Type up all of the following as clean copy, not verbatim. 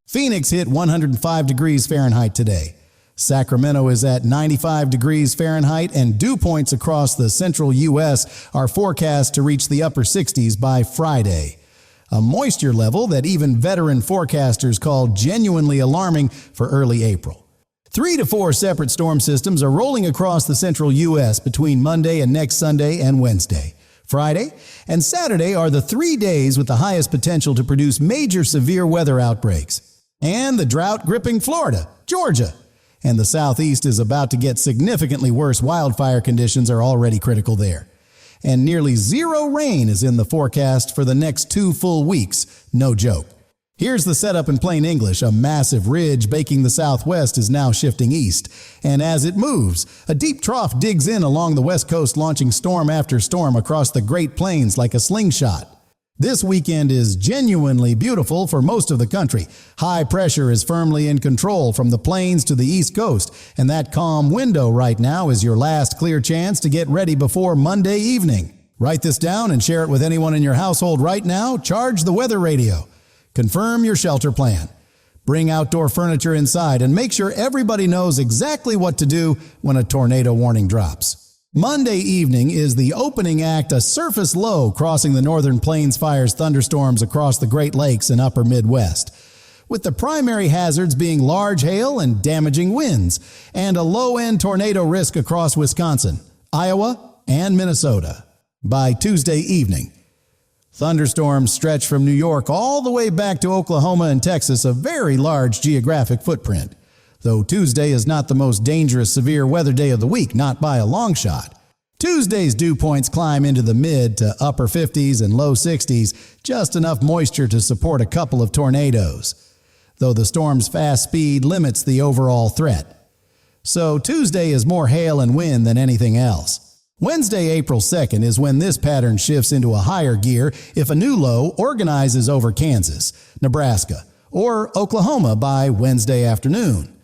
Phoenix hit 105 degrees Fahrenheit today. Sacramento is at 95 degrees Fahrenheit, and dew points across the central U.S. are forecast to reach the upper 60s by Friday. A moisture level that even veteran forecasters call genuinely alarming for early April. 3 to 4 separate storm systems are rolling across the central U.S. between Monday and next Sunday and Wednesday. Friday and Saturday are the 3 days with the highest potential to produce major severe weather outbreaks. And the drought gripping Florida, Georgia, and the Southeast is about to get significantly worse. Wildfire conditions are already critical there. And nearly zero rain is in the forecast for the next 2 full weeks. No joke. Here's the setup in plain English. A massive ridge baking the southwest is now shifting east. And as it moves, a deep trough digs in along the west coast, launching storm after storm across the Great Plains like a slingshot. This weekend is genuinely beautiful for most of the country. High pressure is firmly in control from the plains to the east coast, and that calm window right now is your last clear chance to get ready before Monday evening. Write this down and share it with anyone in your household right now. Charge the weather radio. Confirm your shelter plan. Bring outdoor furniture inside and make sure everybody knows exactly what to do when a tornado warning drops. Monday evening is the opening act, a surface low crossing the northern plains fires thunderstorms across the Great Lakes and upper Midwest, with the primary hazards being large hail and damaging winds, and a low-end tornado risk across Wisconsin, Iowa, and Minnesota. By Tuesday evening, thunderstorms stretch from New York all the way back to Oklahoma and Texas, a very large geographic footprint. Though Tuesday is not the most dangerous severe weather day of the week, not by a long shot. Tuesday's dew points climb into the mid to upper 50s and low 60s, just enough moisture to support a couple of tornadoes, though the storm's fast speed limits the overall threat. So Tuesday is more hail and wind than anything else. Wednesday, April 2nd, is when this pattern shifts into a higher gear if a new low organizes over Kansas, Nebraska, or Oklahoma by Wednesday afternoon.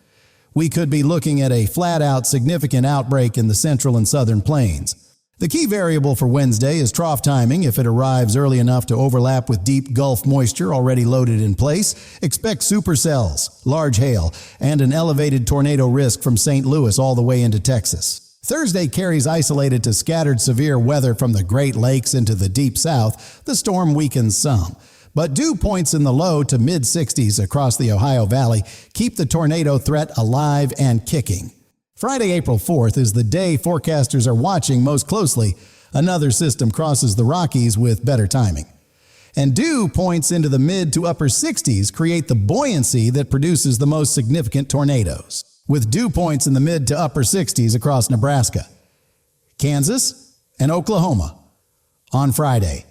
We could be looking at a flat-out significant outbreak in the central and southern plains. The key variable for Wednesday is trough timing. If it arrives early enough to overlap with deep Gulf moisture already loaded in place, expect supercells, large hail, and an elevated tornado risk from St. Louis all the way into Texas. Thursday carries isolated to scattered severe weather from the Great Lakes into the deep south. The storm weakens some, but dew points in the low to mid-60s across the Ohio Valley keep the tornado threat alive and kicking. Friday, April 4th is the day forecasters are watching most closely. Another system crosses the Rockies with better timing. And dew points into the mid to upper 60s create the buoyancy that produces the most significant tornadoes, with dew points in the mid to upper 60s across Nebraska, Kansas, and Oklahoma on Friday.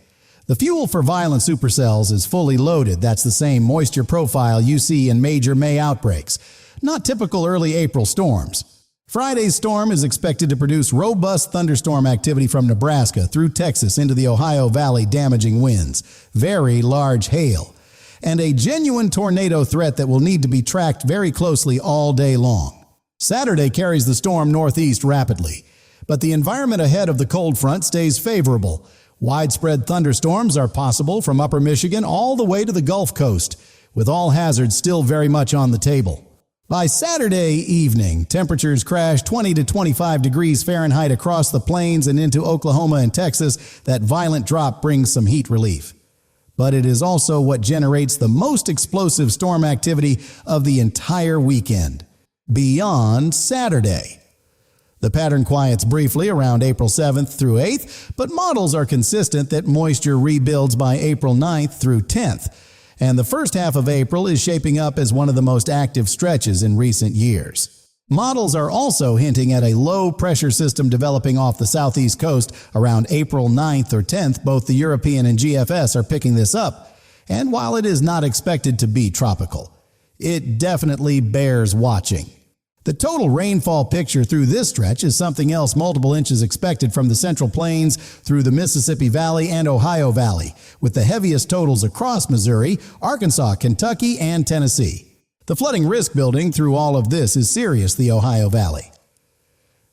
The fuel for violent supercells is fully loaded. That's the same moisture profile you see in major May outbreaks, not typical early April storms. Friday's storm is expected to produce robust thunderstorm activity from Nebraska through Texas into the Ohio Valley, damaging winds, very large hail, and a genuine tornado threat that will need to be tracked very closely all day long. Saturday carries the storm northeast rapidly, but the environment ahead of the cold front stays favorable. Widespread thunderstorms are possible from upper Michigan all the way to the Gulf Coast, with all hazards still very much on the table. By Saturday evening, temperatures crash 20 to 25 degrees Fahrenheit across the plains and into Oklahoma and Texas. That violent drop brings some heat relief. But it is also what generates the most explosive storm activity of the entire weekend, beyond Saturday. The pattern quiets briefly around April 7th through 8th, but models are consistent that moisture rebuilds by April 9th through 10th, and the first half of April is shaping up as one of the most active stretches in recent years. Models are also hinting at a low-pressure system developing off the southeast coast around April 9th or 10th. Both the European and GFS are picking this up, and while it is not expected to be tropical, it definitely bears watching. The total rainfall picture through this stretch is something else. Multiple inches expected from the Central Plains through the Mississippi Valley and Ohio Valley, with the heaviest totals across Missouri, Arkansas, Kentucky, and Tennessee. The flooding risk building through all of this is serious. The Ohio Valley,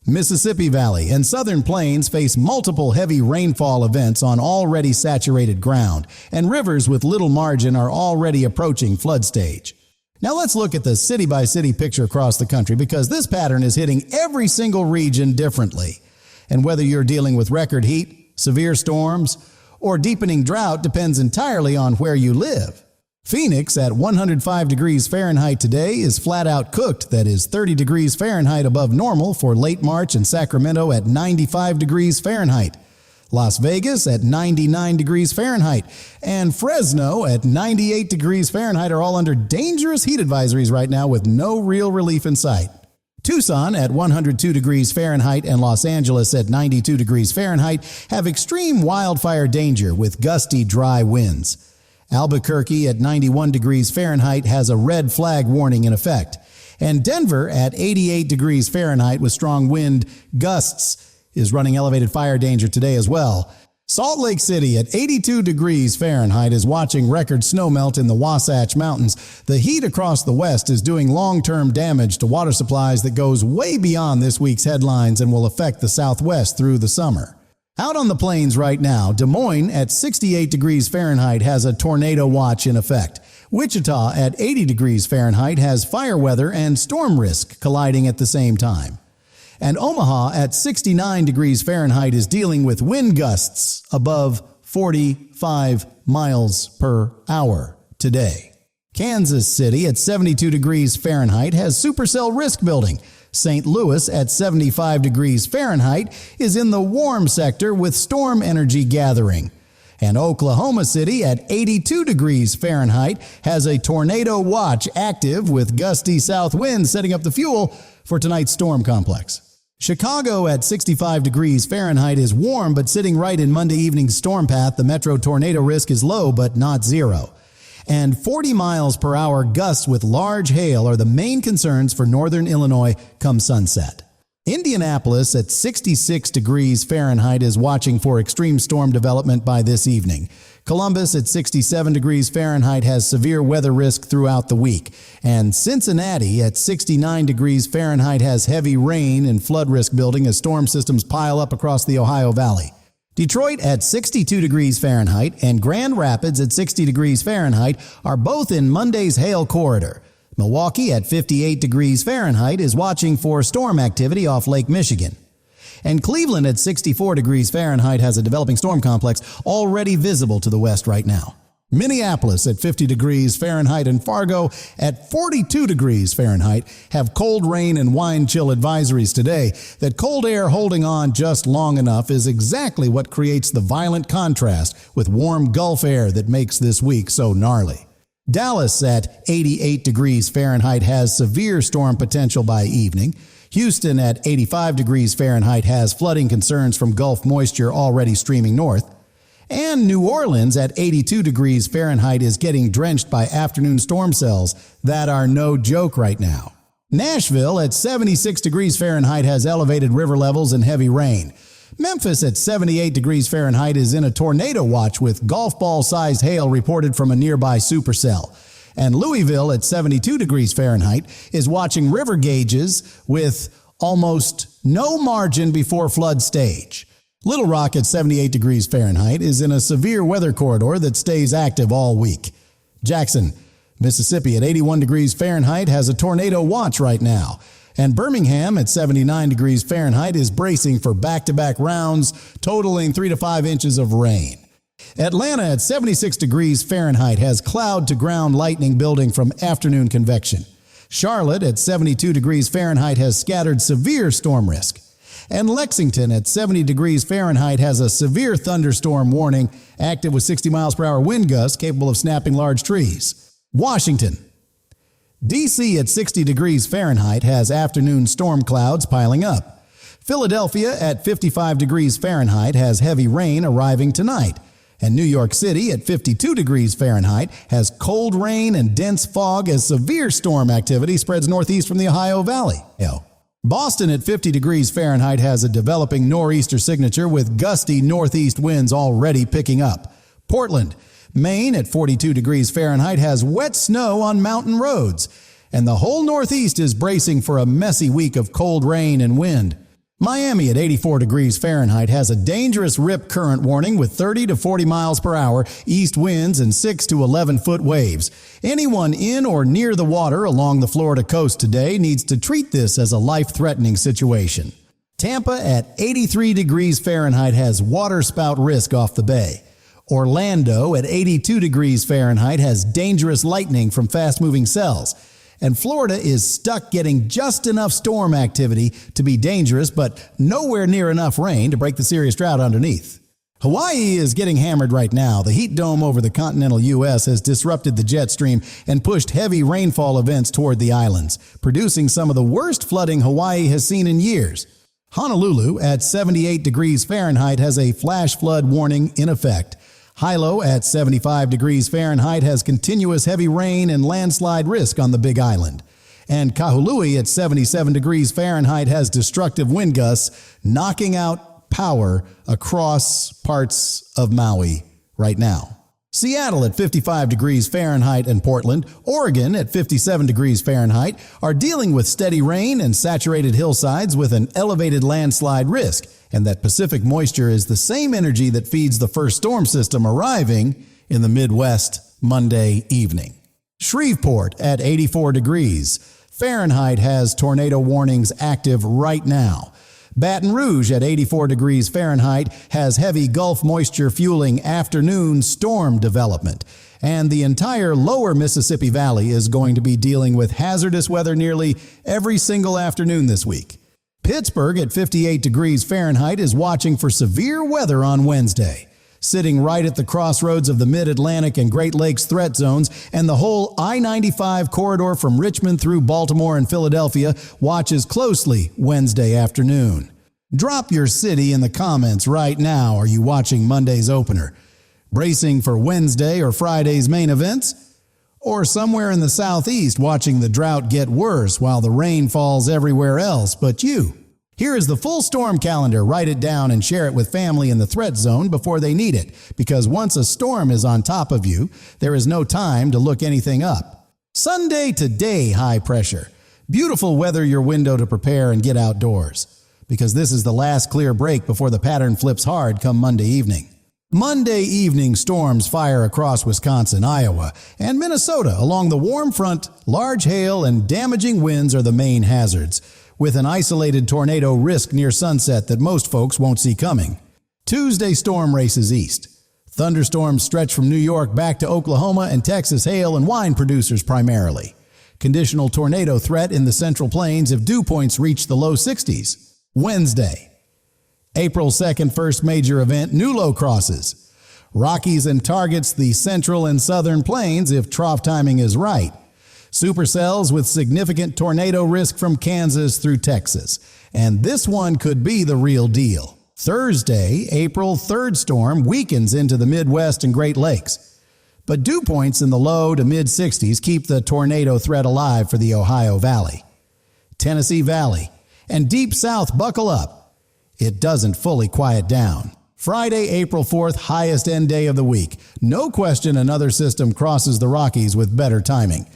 Mississippi Valley, and Southern Plains face multiple heavy rainfall events on already saturated ground, and rivers with little margin are already approaching flood stage. Now let's look at the city-by-city picture across the country, because this pattern is hitting every single region differently. And whether you're dealing with record heat, severe storms, or deepening drought depends entirely on where you live. Phoenix at 105 degrees Fahrenheit today is flat out cooked. That is 30 degrees Fahrenheit above normal for late March, and Sacramento at 95 degrees Fahrenheit. Las Vegas at 99 degrees Fahrenheit, and Fresno at 98 degrees Fahrenheit are all under dangerous heat advisories right now with no real relief in sight. Tucson at 102 degrees Fahrenheit and Los Angeles at 92 degrees Fahrenheit have extreme wildfire danger with gusty, dry winds. Albuquerque at 91 degrees Fahrenheit has a red flag warning in effect. And Denver at 88 degrees Fahrenheit with strong wind gusts is running elevated fire danger today as well. Salt Lake City at 82 degrees Fahrenheit is watching record snowmelt in the Wasatch Mountains. The heat across the west is doing long-term damage to water supplies that goes way beyond this week's headlines and will affect the Southwest through the summer. Out on the plains right now, Des Moines at 68 degrees Fahrenheit has a tornado watch in effect. Wichita at 80 degrees Fahrenheit has fire weather and storm risk colliding at the same time. And Omaha at 69 degrees Fahrenheit is dealing with wind gusts above 45 miles per hour today. Kansas City at 72 degrees Fahrenheit has supercell risk building. St. Louis at 75 degrees Fahrenheit is in the warm sector with storm energy gathering. And Oklahoma City at 82 degrees Fahrenheit has a tornado watch active with gusty south winds setting up the fuel for tonight's storm complex. Chicago at 65 degrees Fahrenheit is warm but sitting right in Monday evening's storm path. The metro tornado risk is low but not zero. And 40 miles per hour gusts with large hail are the main concerns for northern Illinois come sunset. Indianapolis at 66 degrees Fahrenheit is watching for extreme storm development by this evening. Columbus at 67 degrees Fahrenheit has severe weather risk throughout the week. And Cincinnati at 69 degrees Fahrenheit has heavy rain and flood risk building as storm systems pile up across the Ohio Valley. Detroit at 62 degrees Fahrenheit and Grand Rapids at 60 degrees Fahrenheit are both in Monday's hail corridor. Milwaukee at 58 degrees Fahrenheit is watching for storm activity off Lake Michigan. And Cleveland at 64 degrees Fahrenheit has a developing storm complex already visible to the west right now. Minneapolis at 50 degrees Fahrenheit and Fargo at 42 degrees Fahrenheit have cold rain and wind chill advisories today. That cold air holding on just long enough is exactly what creates the violent contrast with warm Gulf air that makes this week so gnarly. Dallas at 88 degrees Fahrenheit has severe storm potential by evening. Houston at 85 degrees Fahrenheit has flooding concerns from Gulf moisture already streaming north. And New Orleans at 82 degrees Fahrenheit is getting drenched by afternoon storm cells that are no joke right now. Nashville at 76 degrees Fahrenheit has elevated river levels and heavy rain. Memphis at 78 degrees Fahrenheit is in a tornado watch with golf ball-sized hail reported from a nearby supercell. And Louisville at 72 degrees Fahrenheit is watching river gauges with almost no margin before flood stage. Little Rock at 78 degrees Fahrenheit is in a severe weather corridor that stays active all week. Jackson, Mississippi at 81 degrees Fahrenheit has a tornado watch right now. And Birmingham at 79 degrees Fahrenheit is bracing for back-to-back rounds, totaling 3 to 5 inches of rain. Atlanta at 76 degrees Fahrenheit has cloud-to-ground lightning building from afternoon convection. Charlotte at 72 degrees Fahrenheit has scattered severe storm risk. And Lexington at 70 degrees Fahrenheit has a severe thunderstorm warning, active with 60 miles per hour wind gusts capable of snapping large trees. Washington. D.C. at 60 degrees Fahrenheit has afternoon storm clouds piling up. Philadelphia at 55 degrees Fahrenheit has heavy rain arriving tonight. And New York City at 52 degrees Fahrenheit has cold rain and dense fog as severe storm activity spreads northeast from the Ohio Valley. Boston at 50 degrees Fahrenheit has a developing nor'easter signature with gusty northeast winds already picking up. Portland, Maine at 42 degrees Fahrenheit has wet snow on mountain roads. And the whole northeast is bracing for a messy week of cold rain and wind. Miami at 84 degrees Fahrenheit has a dangerous rip current warning with 30 to 40 miles per hour, east winds, and 6 to 11-foot waves. Anyone in or near the water along the Florida coast today needs to treat this as a life-threatening situation. Tampa at 83 degrees Fahrenheit has waterspout risk off the bay. Orlando at 82 degrees Fahrenheit has dangerous lightning from fast-moving cells. And Florida is stuck getting just enough storm activity to be dangerous, but nowhere near enough rain to break the serious drought underneath. Hawaii is getting hammered right now. The heat dome over the continental U.S. has disrupted the jet stream and pushed heavy rainfall events toward the islands, producing some of the worst flooding Hawaii has seen in years. Honolulu at 78 degrees Fahrenheit has a flash flood warning in effect. Hilo at 75 degrees Fahrenheit has continuous heavy rain and landslide risk on the Big Island. And Kahului at 77 degrees Fahrenheit has destructive wind gusts, knocking out power across parts of Maui right now. Seattle at 55 degrees Fahrenheit and Portland, Oregon at 57 degrees Fahrenheit are dealing with steady rain and saturated hillsides with an elevated landslide risk, and that Pacific moisture is the same energy that feeds the first storm system arriving in the Midwest Monday evening. Shreveport at 84 degrees Fahrenheit has tornado warnings active right now. Baton Rouge at 84 degrees Fahrenheit has heavy Gulf moisture fueling afternoon storm development. And the entire lower Mississippi Valley is going to be dealing with hazardous weather nearly every single afternoon this week. Pittsburgh at 58 degrees Fahrenheit is watching for severe weather on Wednesday. Sitting right at the crossroads of the Mid-Atlantic and Great Lakes threat zones, and the whole I-95 corridor from Richmond through Baltimore and Philadelphia watches closely Wednesday afternoon. Drop your city in the comments right now. Are you watching Monday's opener? Bracing for Wednesday or Friday's main events? Or somewhere in the southeast watching the drought get worse while the rain falls everywhere else but you? Here is the full storm calendar. Write it down and share it with family in the threat zone before they need it, because once a storm is on top of you, there is no time to look anything up. Sunday today, high pressure. Beautiful weather your window to prepare and get outdoors, because this is the last clear break before the pattern flips hard come Monday evening. Monday evening storms fire across Wisconsin, Iowa, and Minnesota along the warm front. Large hail and damaging winds are the main hazards, with an isolated tornado risk near sunset that most folks won't see coming. Tuesday storm races east. Thunderstorms stretch from New York back to Oklahoma and Texas, hail and wine producers primarily. Conditional tornado threat in the Central Plains if dew points reach the low 60s. Wednesday, April 2nd, first major event, new low crosses. Rockies and targets the Central and Southern Plains if trough timing is right. Supercells with significant tornado risk from Kansas through Texas. And this one could be the real deal. Thursday, April 3rd storm weakens into the Midwest and Great Lakes. But dew points in the low to mid-60s keep the tornado threat alive for the Ohio Valley. Tennessee Valley and deep south buckle up. It doesn't fully quiet down. Friday, April 4th, highest end day of the week. No question another system crosses the Rockies with better timing.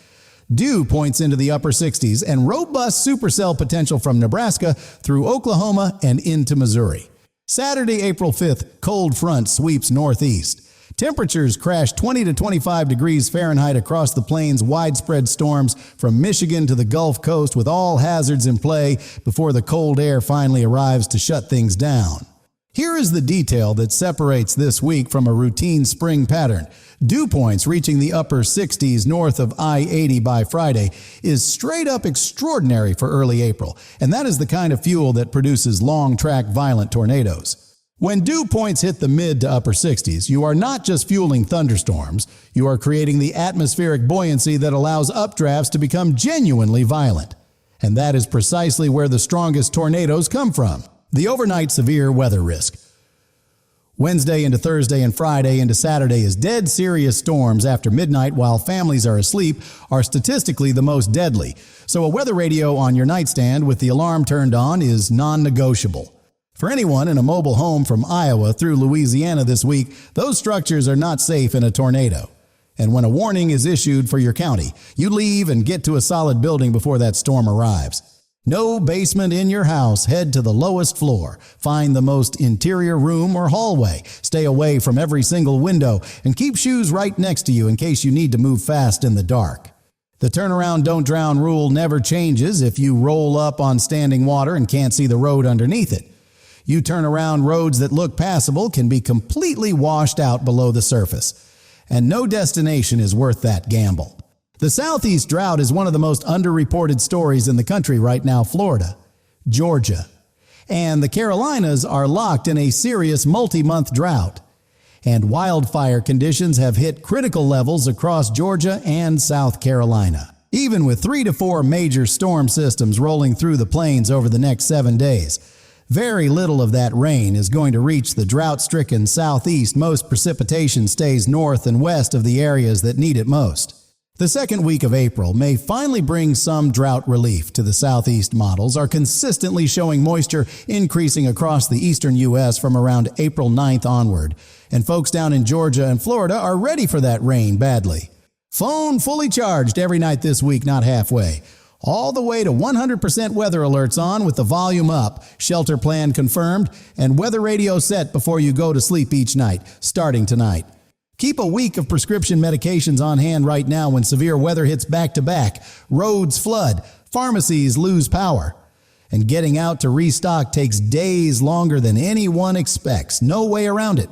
Dew points into the upper 60s and robust supercell potential from Nebraska through Oklahoma and into Missouri. Saturday, April 5th, cold front sweeps northeast. Temperatures crash 20 to 25 degrees Fahrenheit across the plains, widespread storms from Michigan to the Gulf Coast with all hazards in play before the cold air finally arrives to shut things down. Here is the detail that separates this week from a routine spring pattern. Dew points reaching the upper 60s north of I-80 by Friday is straight up extraordinary for early April, and that is the kind of fuel that produces long-track violent tornadoes. When dew points hit the mid to upper 60s, you are not just fueling thunderstorms, you are creating the atmospheric buoyancy that allows updrafts to become genuinely violent. And that is precisely where the strongest tornadoes come from. The overnight severe weather risk. Wednesday into Thursday and Friday into Saturday is dead serious storms after midnight while families are asleep are statistically the most deadly. So a weather radio on your nightstand with the alarm turned on is non-negotiable. For anyone in a mobile home from Iowa through Louisiana this week, those structures are not safe in a tornado. And when a warning is issued for your county, you leave and get to a solid building before that storm arrives. No basement in your house. Head to the lowest floor. Find the most interior room or hallway. Stay away from every single window and keep shoes right next to you in case you need to move fast in the dark. The turnaround don't drown rule never changes if you roll up on standing water and can't see the road underneath it. You turn around roads that look passable can be completely washed out below the surface. And no destination is worth that gamble. The Southeast drought is one of the most underreported stories in the country right now. Florida, Georgia, and the Carolinas are locked in a serious multi-month drought. And wildfire conditions have hit critical levels across Georgia and South Carolina. Even with 3 to 4 major storm systems rolling through the plains over the next 7 days, very little of that rain is going to reach the drought-stricken Southeast. Most precipitation stays north and west of the areas that need it most. The second week of April may finally bring some drought relief to the Southeast. Models are consistently showing moisture increasing across the eastern U.S. from around April 9th onward, and folks down in Georgia and Florida are ready for that rain badly. Phone fully charged every night this week, not halfway. All the way to 100% weather alerts on with the volume up, shelter plan confirmed, and weather radio set before you go to sleep each night, starting tonight. Keep a week of prescription medications on hand right now when severe weather hits back-to-back. Roads flood, pharmacies lose power. And getting out to restock takes days longer than anyone expects. No way around it.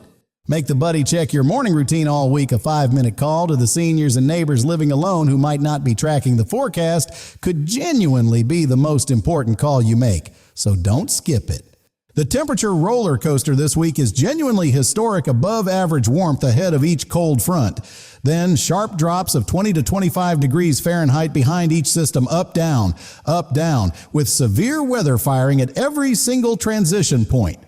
Make the buddy check your morning routine all week. A 5-minute call to the seniors and neighbors living alone who might not be tracking the forecast could genuinely be the most important call you make. So don't skip it. The temperature roller coaster this week is genuinely historic, above average warmth ahead of each cold front. Then sharp drops of 20 to 25 degrees Fahrenheit behind each system, up, down, with severe weather firing at every single transition point.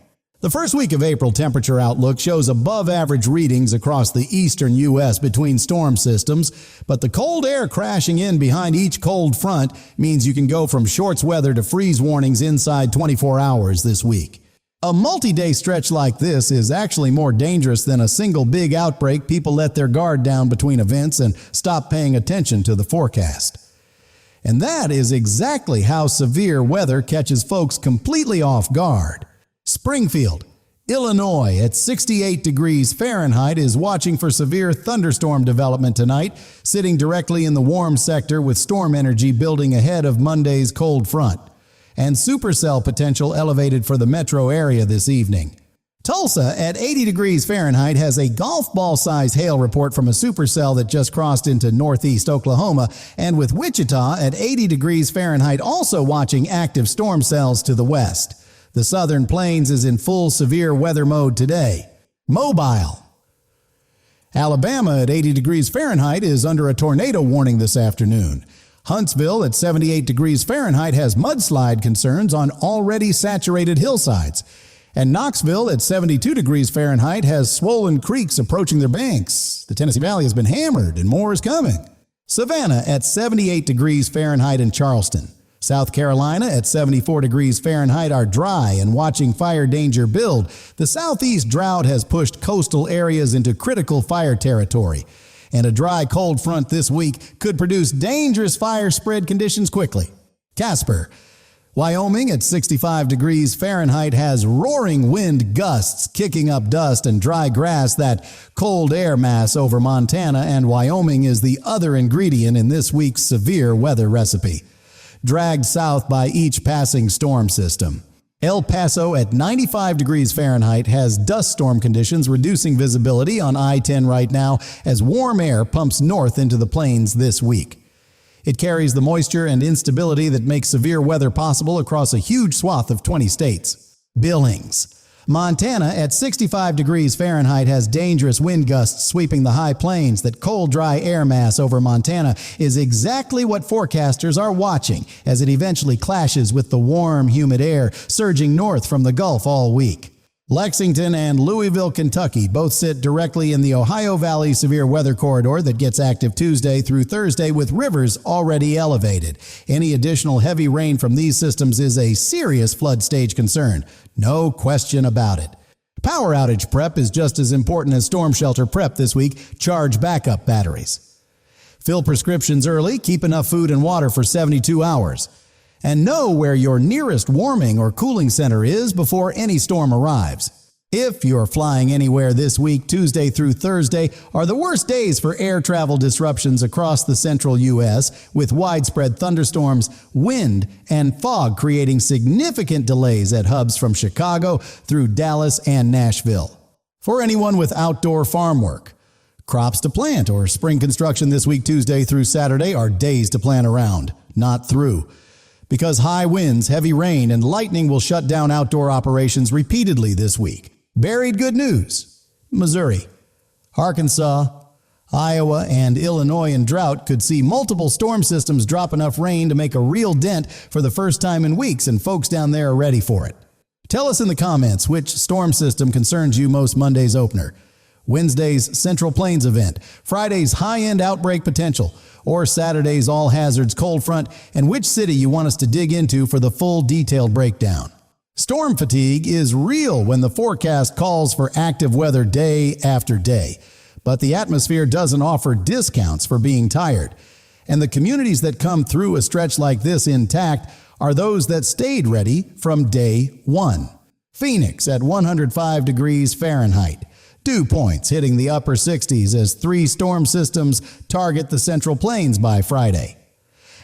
The first week of April temperature outlook shows above average readings across the eastern U.S. between storm systems, but the cold air crashing in behind each cold front means you can go from shorts weather to freeze warnings inside 24 hours this week. A multi-day stretch like this is actually more dangerous than a single big outbreak. People let their guard down between events and stop paying attention to the forecast. And that is exactly how severe weather catches folks completely off guard. Springfield, Illinois at 68 degrees Fahrenheit is watching for severe thunderstorm development tonight, sitting directly in the warm sector with storm energy building ahead of Monday's cold front. And supercell potential elevated for the metro area this evening. Tulsa at 80 degrees Fahrenheit has a golf ball-sized hail report from a supercell that just crossed into northeast Oklahoma, and with Wichita at 80 degrees Fahrenheit also watching active storm cells to the west. The Southern Plains is in full severe weather mode today. Mobile, Alabama at 80 degrees Fahrenheit is under a tornado warning this afternoon. Huntsville at 78 degrees Fahrenheit has mudslide concerns on already saturated hillsides. And Knoxville at 72 degrees Fahrenheit has swollen creeks approaching their banks. The Tennessee Valley has been hammered and more is coming. Savannah at 78 degrees Fahrenheit in Charleston. South Carolina at 74 degrees Fahrenheit are dry and watching fire danger build. The southeast drought has pushed coastal areas into critical fire territory. And a dry cold front this week could produce dangerous fire spread conditions quickly. Casper, Wyoming at 65 degrees Fahrenheit has roaring wind gusts kicking up dust and dry grass. That cold air mass over Montana and Wyoming is the other ingredient in this week's severe weather recipe, dragged south by each passing storm system. El Paso at 95 degrees Fahrenheit has dust storm conditions, reducing visibility on I-10 right now as warm air pumps north into the plains this week. It carries the moisture and instability that makes severe weather possible across a huge swath of 20 states. Billings, Montana at 65 degrees Fahrenheit has dangerous wind gusts sweeping the high plains. That cold, dry air mass over Montana is exactly what forecasters are watching as it eventually clashes with the warm, humid air surging north from the Gulf all week. Lexington and Louisville, Kentucky both sit directly in the Ohio Valley severe weather corridor that gets active Tuesday through Thursday with rivers already elevated. Any additional heavy rain from these systems is a serious flood stage concern. No question about it. Power outage prep is just as important as storm shelter prep this week. Charge backup batteries. Fill prescriptions early. Keep enough food and water for 72 hours. And know where your nearest warming or cooling center is before any storm arrives. If you're flying anywhere this week, Tuesday through Thursday are the worst days for air travel disruptions across the central U.S., with widespread thunderstorms, wind, and fog creating significant delays at hubs from Chicago through Dallas and Nashville. For anyone with outdoor farm work, crops to plant or spring construction this week, Tuesday through Saturday, are days to plan around, not through. Because high winds, heavy rain, and lightning will shut down outdoor operations repeatedly this week. Buried good news. Missouri, Arkansas, Iowa, and Illinois in drought could see multiple storm systems drop enough rain to make a real dent for the first time in weeks, and folks down there are ready for it. Tell us in the comments which storm system concerns you most Monday's opener. Wednesday's Central Plains event, Friday's high-end outbreak potential, or Saturday's all hazards cold front, and which city you want us to dig into for the full detailed breakdown. Storm fatigue is real when the forecast calls for active weather day after day, but the atmosphere doesn't offer discounts for being tired. And the communities that come through a stretch like this intact are those that stayed ready from day one. Phoenix at 105 degrees Fahrenheit. Dew points hitting the upper 60s as 3 storm systems target the Central Plains by Friday.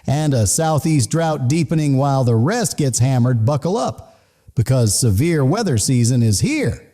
And a southeast drought deepening while the rest gets hammered. Buckle up, because severe weather season is here.